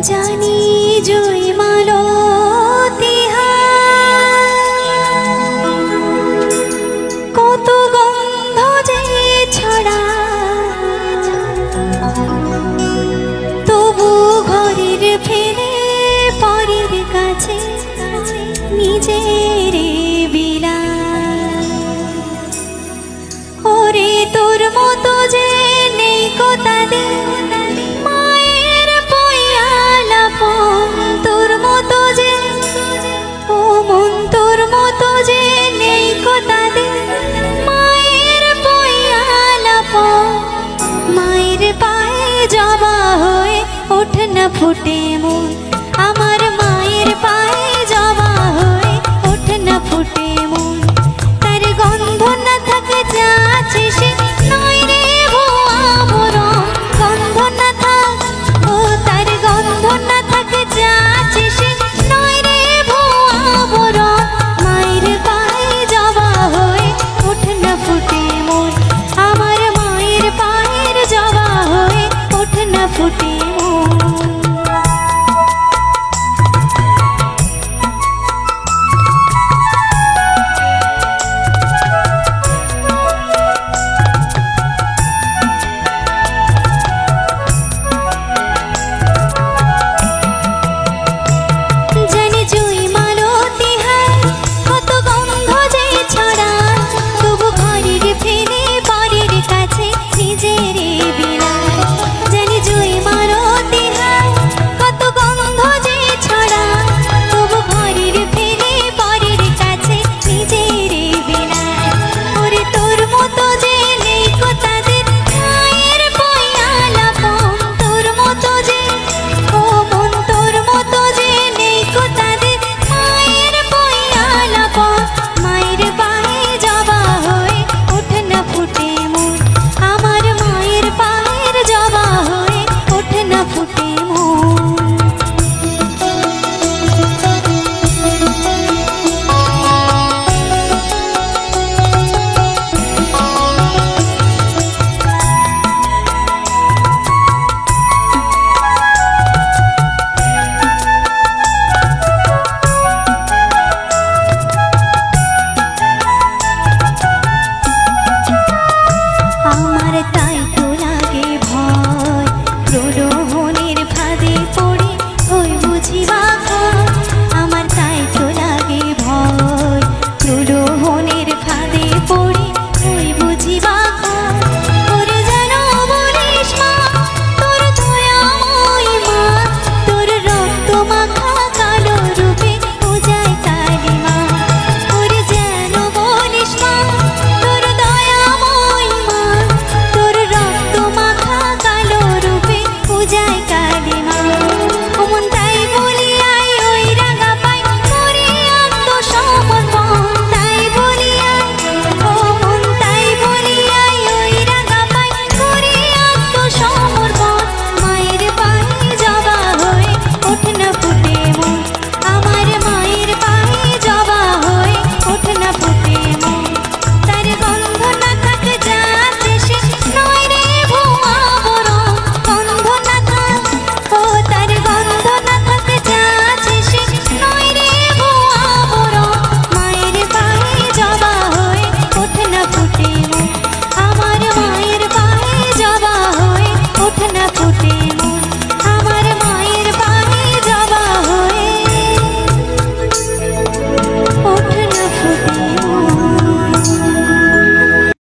জানি জয় মালতী কত গন্ধ যে ছড়া, তবু ঘরের ফেলে পরের কাছে নিজের বিলা। ওরে তোর মতো যে নেই কোথাদিন মায়ের পয়ালাপন, তোর মতো যে ও মন তোর মতো যে নেই কোথাদিন মায়ের পয়ালাপন। মায়ের পায়ে জবা হয়ে ওঠ না ফুটে মন, আমার মায়ের পায়ে জবা হয়ে ওঠ না ফুটে মন। তার গন্ধ না থাকে যাচ্ছে সে নয় রে ভুয়া মরম, গন্ধ না থাক ও তার গন্ধ না থাকে যাচ্ছে সে নয় রে ভুয়া মরম। মায়ের পায়ে জবা হয়ে ওঠ না ফুটে মন, আমার মায়ের পায়ের জবা হয়ে ওঠ না ফুটে